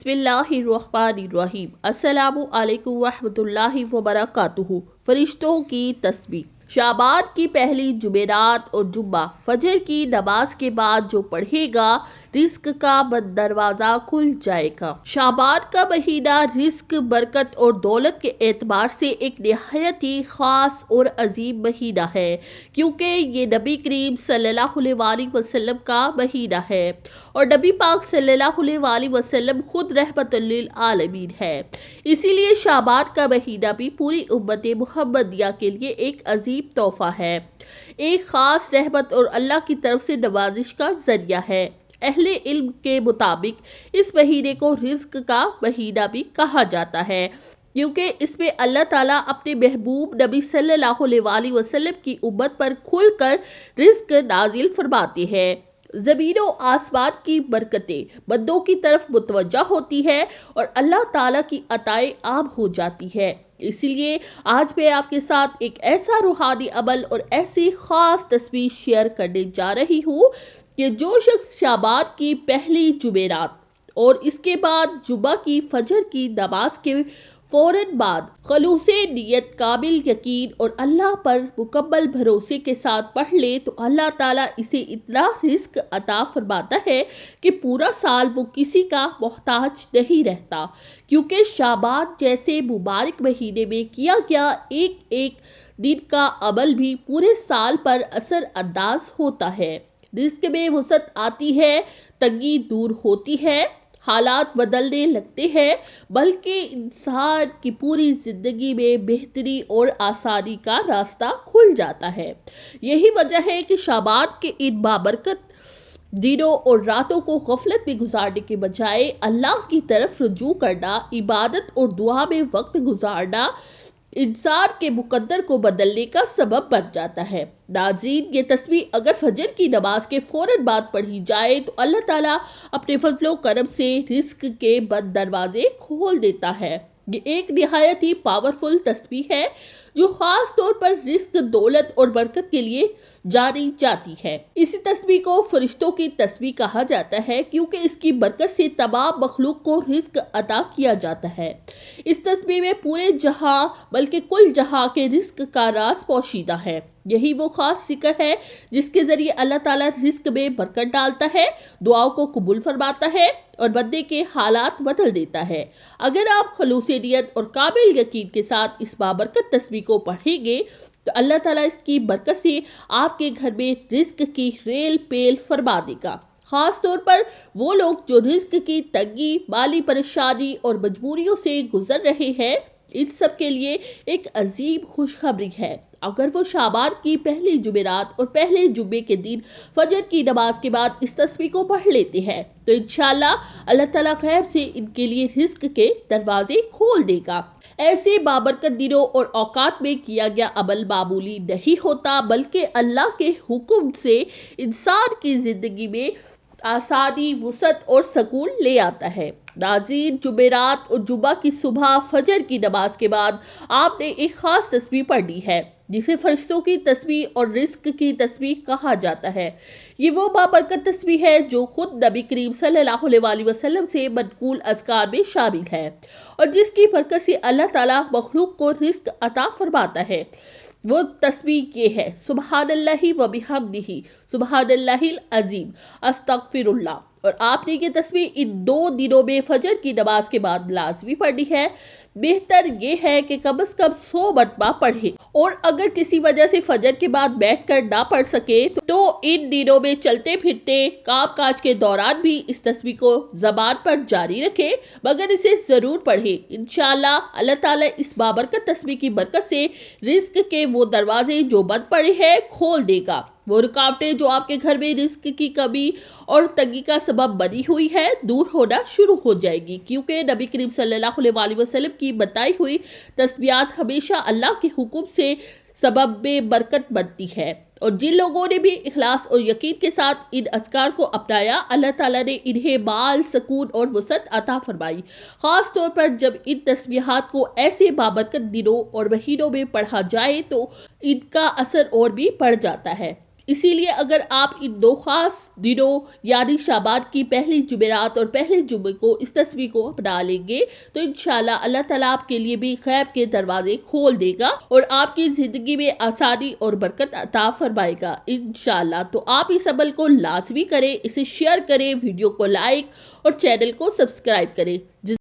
बिस्मिल्लाहिर्रहमानिर्रहीम। अस्सलामु अलैकुम वरहमतुल्लाहि वबरकातुहू। फरिश्तों की तस्बीह। शाबान की पहली जुमेरात और जुम्मा फजर की नमाज के बाद जो पढ़ेगा रिस्क का बंद दरवाजा खुल जाएगा। शाबान का महीना रिस्क, बरकत और दौलत के एतबार से एक निहायत ही खास और अजीम महीना है, क्योंकि ये नबी करीम सल्लल्लाहु अलैहि वसल्लम का महीना है और नबी पाक सल्लल्लाहु अलैहि वसल्लम खुद रहमतुल लिल आलमीन है। इसीलिए शाबान का महीना भी पूरी उम्मत मुहम्मदिया के लिए एक अजीम तोहफा है, एक खास रहमत और अल्लाह की तरफ से नवाजिश का जरिया है। अहले इल्म के मुताबिक इस महीने को रिज्क का महीना भी कहा जाता है, क्योंकि इसमें अल्लाह ताला अपने महबूब नबी सल्लल्लाहु अलैहि वसल्लम की उम्मत पर खुलकर रिज्क नाजिल फरमाते हैं। ज़मीन और आसमान की बरकतें बंदों की तरफ मुतवज्जा होती है और अल्लाह ताला की अताएं आम हो जाती है। इसीलिए आज मैं आपके साथ एक ऐसा रूहानी अमल और ऐसी खास तस्वीर शेयर करने जा रही हूँ कि जो शख्स शाबान की पहली जुमेरात और इसके बाद जुम्मा की फजर की नमाज के फौरन बाद खलूसे नियत, काबिल यकीन और अल्लाह पर मुकम्मल भरोसे के साथ पढ़ ले तो अल्लाह ताला इसे इतना रिस्क अता फरमाता है कि पूरा साल वो किसी का मोहताज नहीं रहता, क्योंकि शाबान जैसे मुबारक महीने में किया गया एक एक दिन का अमल भी पूरे साल पर असर अंदाज होता है। रिस्क में वसअत आती है, तंगी दूर होती है, हालात बदलने लगते हैं, बल्कि इंसान की पूरी जिंदगी में बेहतरी और आसानी का रास्ता खुल जाता है। यही वजह है कि शाबान के इन बाबरकत दिनों और रातों को गफलत में गुजारने के बजाय अल्लाह की तरफ रुजू करना, इबादत और दुआ में वक्त गुजारना इंसान के मुकद्दर को बदलने का सबब बन जाता है। नाज़रीन, ये तस्बीह अगर फजर की नमाज के फौरन बाद पढ़ी जाए तो अल्लाह ताला अपने फजलो करम से रिस्क के बंद दरवाजे खोल देता है। ये एक निहायत ही पावरफुल तस्बीह है जो खास तौर पर रिस्क, दौलत और बरकत के लिए जानी जाती है। इसी तस्बीह को फरिश्तों की तस्बीह कहा जाता है, क्योंकि इसकी बरकत से तमाम मखलूक को रिस्क अता किया जाता है। इस तस्बीह में पूरे जहां बल्कि कुल जहां के रिस्क का राज पोशीदा है। यही वो खास जिक्र है जिसके जरिए अल्लाह ताला रिस्क में बरकत डालता है, दुआओं को कबूल फरमाता है और बंदे के हालात बदल देता है। अगर आप खलूस नियत और काबिल यकीन के साथ इस बाबरकत तस्बीह को पढ़ेंगे तो अल्लाह ताला इसकी बरकत से आपके घर में रिस्क की रेल पेल फरमा देगा। खास तौर पर वो लोग जो रिस्क की तंगी, माली परेशानी और मजबूरियों से गुजर रहे हैं, इन सब के लिए एक अजीब खुशखबरी है। अगर वो शाबान की पहली जुमेरात और पहले जुम्मे के दिन फजर की नमाज के बाद इस तस्बीह को पढ़ लेते हैं तो इंशाअल्लाह अल्लाह ताला खैर से इनके लिए रिस्क के दरवाजे खोल देगा। ऐसे बाबरकत दिनों और औकात में किया गया अमल मामूली नहीं होता, बल्कि अल्लाह के हुक्म से इंसान की जिंदगी में आसानी, वसअत और सकून ले आता है। नाज़रीन, जुमेरात और जुम्मा की सुबह फजर की नमाज के बाद आपने एक खास तस्बीह पढ़ी है जिसे फरिश्तों की तस्बीह और रिस्क की तस्बीह कहा जाता है। ये वो बाबरकत तस्बीह है जो खुद नबी करीम सल्लल्लाहु अलैहि वसल्लम से मनकूल अज़कार में शामिल है और जिसकी बरकत से अल्लाह ताला मखलूक को रिस्क अता फरमाता है। वो तस्बीह ये है, सुबहानल्लाहि व बिहम्दिही सुबहानल्लाहिल अज़ीम अस्तगफिरुल्लाह। और आपने ये तस्बीह इन 2 दिनों में फजर की नमाज के बाद लाजमी पढ़नी है। बेहतर ये है कि कम से कम 100 मरतबा पढ़े और अगर किसी वजह से फजर के बाद बैठकर ना पढ़ सके तो इन दिनों में चलते फिरते काम काज के दौरान भी इस तस्बीह को ज़बान पर जारी रखे, मगर इसे ज़रूर पढ़े। इंशाअल्लाह अल्लाह ताला इस बाबरकत तस्बीह की बरकत से रिस्क के वो दरवाजे जो बंद पड़े हैं खोल देगा। वो रुकावटें जो आपके घर में रिस्क की कमी और तंगी का सबब बनी हुई है दूर होना शुरू हो जाएगी, क्योंकि नबी करीम सल्लल्लाहु अलैहि वसल्लम की बताई हुई तस्बीहात हमेशा अल्लाह के हुक्म से सबब में बरकत बनती है। और जिन लोगों ने भी इखलास और यकीन के साथ इन अज़कार को अपनाया, अल्लाह ताला ने इन्हें माल, सकून और वसअत अता फरमाई। ख़ास तौर पर जब इन तस्बीहात को ऐसे बाबरकत दिनों और महीनों में पढ़ा जाए तो इनका असर और भी बढ़ जाता है। इसीलिए अगर आप इन 2 खास दिनों यानी शाबान की पहली जुमेरात और पहले जुम्मे को इस तस्वीर को अपना लेंगे तो इंशाल्लाह अल्लाह ताला आपके लिए भी खैर के दरवाजे खोल देगा और आपकी ज़िंदगी में आसानी और बरकत अता फरमाएगा इंशाल्लाह। तो आप इस अमल को लाजमी करें, इसे शेयर करें, वीडियो को लाइक और चैनल को सब्सक्राइब करें।